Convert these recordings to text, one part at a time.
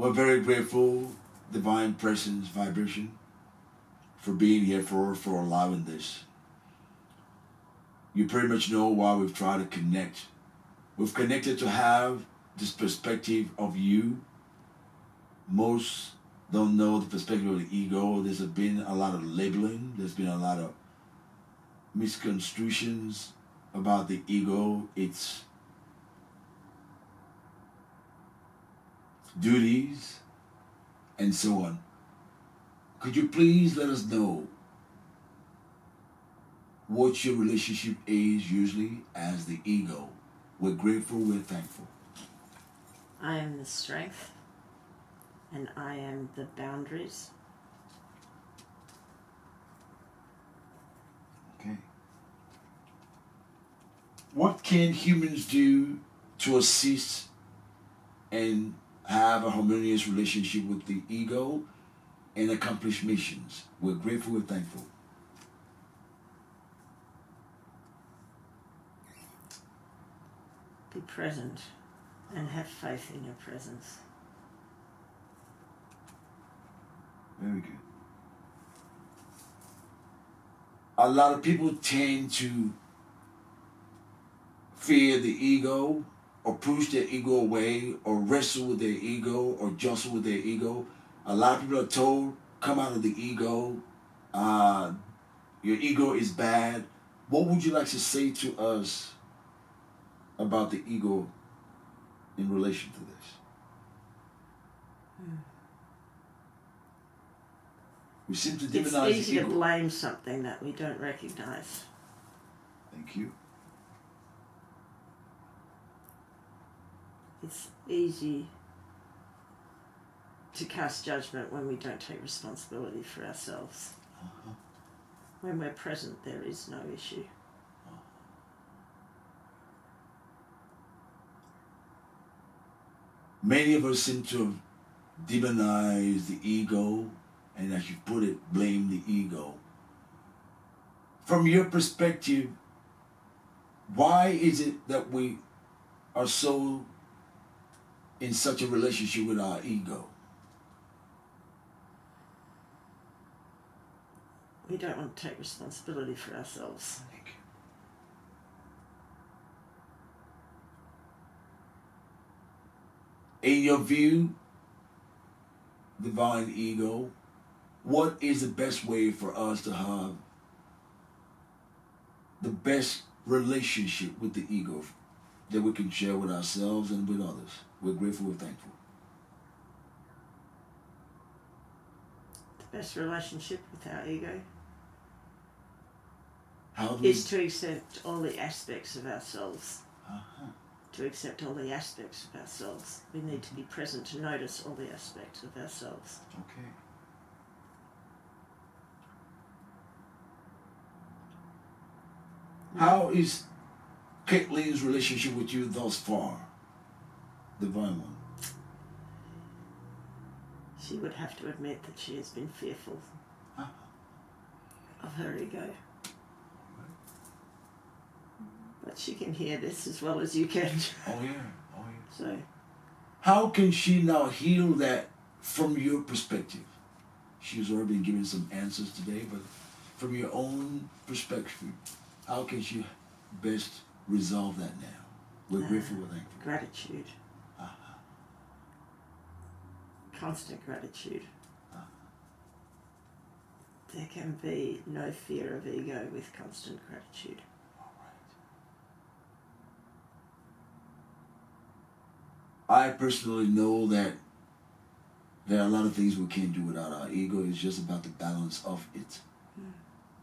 We're very grateful, Divine Presence Vibration, for being here, for allowing this. You pretty much know why we've tried to connect. We've connected to have this perspective of you. Most don't know the perspective of the ego. There's been a lot of labeling. There's been a lot of misconstructions about the ego, its duties, and so on. Could you please let us know what your relationship is usually as the ego? We're grateful, we're thankful. I am the strength, and I am the boundaries. Okay. What can humans do to assist and have a harmonious relationship with the ego and accomplish missions? We're grateful, we're thankful. Be present and have faith in your presence. Very good. A lot of people tend to fear the ego, or push their ego away, or wrestle with their ego, or jostle with their ego. A lot of people are told, come out of the ego. Your ego is bad. What would you like to say to us about the ego in relation to this? We seem to demonize the ego. It's easy to blame something that we don't recognize. Thank you. It's easy to cast judgment when we don't take responsibility for ourselves. When we're present, there is no issue. Many of us seem to have demonized the ego, and as you put it, blame the ego. From your perspective, why is it that we are so in such a relationship with our ego? We don't want to take responsibility for ourselves. Thank you. In your view, divine ego, what is the best way for us to have the best relationship with the ego that we can share with ourselves and with others? We're grateful, we're thankful. The best relationship with our ego is to accept all the aspects of ourselves. To accept all the aspects of ourselves. We need to be present to notice all the aspects of ourselves. Okay. How is Caitlin's relationship with you thus far, Divine One? She would have to admit that she has been fearful of her ego. But she can hear this as well as you can. Oh yeah. So, how can she now heal that from your perspective? She's already been given some answers today, but from your own perspective, how can she best resolve that now? We're grateful, we're thankful. Gratitude. Constant gratitude. There can be no fear of ego with constant gratitude. I personally know that there are a lot of things we can't do without our ego. It's just about the balance of it.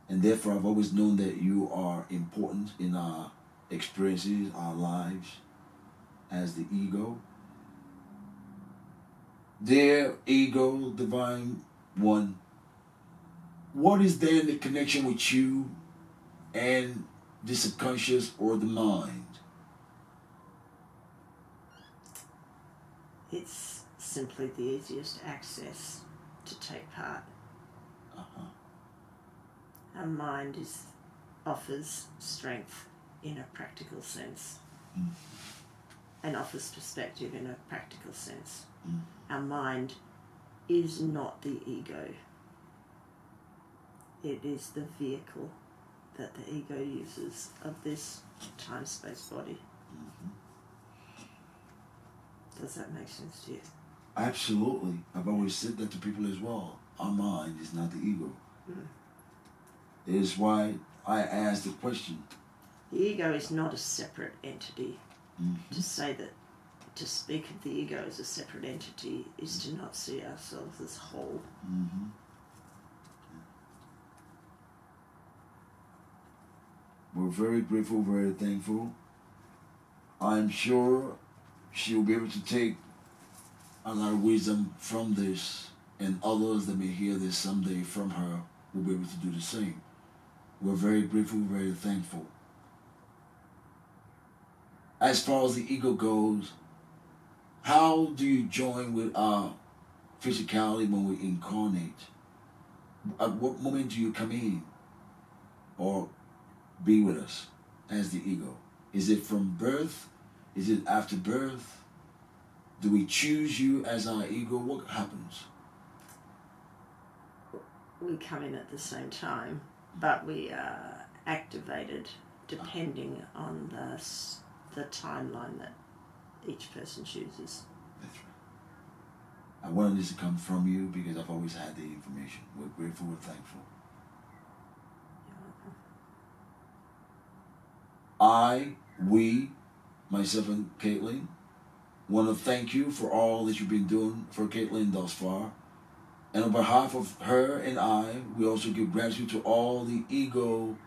And therefore, I've always known that you are important in our experiences, our lives, as the ego. Dear ego, Divine One, what is there in the connection with you and the subconscious or the mind? It's simply the easiest access to take part. Our mind offers strength in a practical sense and offers perspective in a practical sense. Our mind is not the ego. It is the vehicle that the ego uses of this time-space body. Does that make sense to you? Absolutely. I've always said that to people as well. Our mind is not the ego. It is why I asked the question. The ego is not a separate entity. To say that, to speak of the ego as a separate entity is to not see ourselves as whole. We're very grateful, very thankful. I'm sure she will be able to take a lot of wisdom from this, and others that may hear this someday from her will be able to do the same. We're very grateful, very thankful. As far as the ego goes, how do you join with our physicality when we incarnate? At what moment do you come in or be with us as the ego? Is it from birth? Is it after birth? Do we choose you as our ego? What happens? We come in at the same time, but we are activated depending on the timeline that each person chooses. That's right. I wanted this to come from you because I've always had the information. We're grateful, we're thankful. We, myself and Caitlin, want to thank you for all that you've been doing for Caitlin thus far. And on behalf of her and I, we also give gratitude to all the ego,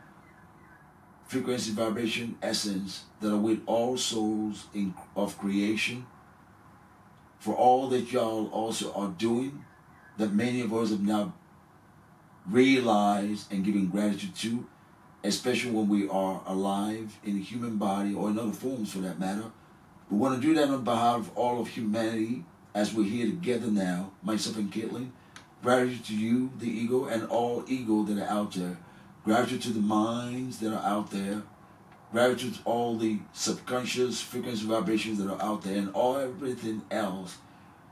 frequency, vibration, essence that are with all souls of creation, for all that y'all also are doing, that many of us have now realized and given gratitude to, especially when we are alive in a human body or in other forms for that matter. We want to do that on behalf of all of humanity as we're here together now, myself and Caitlin. Gratitude to you, the ego, and all ego that are out there. Gratitude to the minds that are out there. Gratitude to all the subconscious frequency vibrations that are out there and all everything else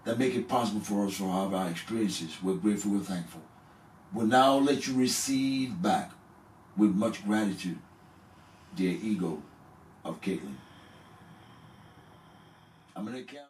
that make it possible for us to have our experiences. We're grateful, we're thankful. We'll now let you receive back with much gratitude, dear ego of Caitlin. I'm going to count.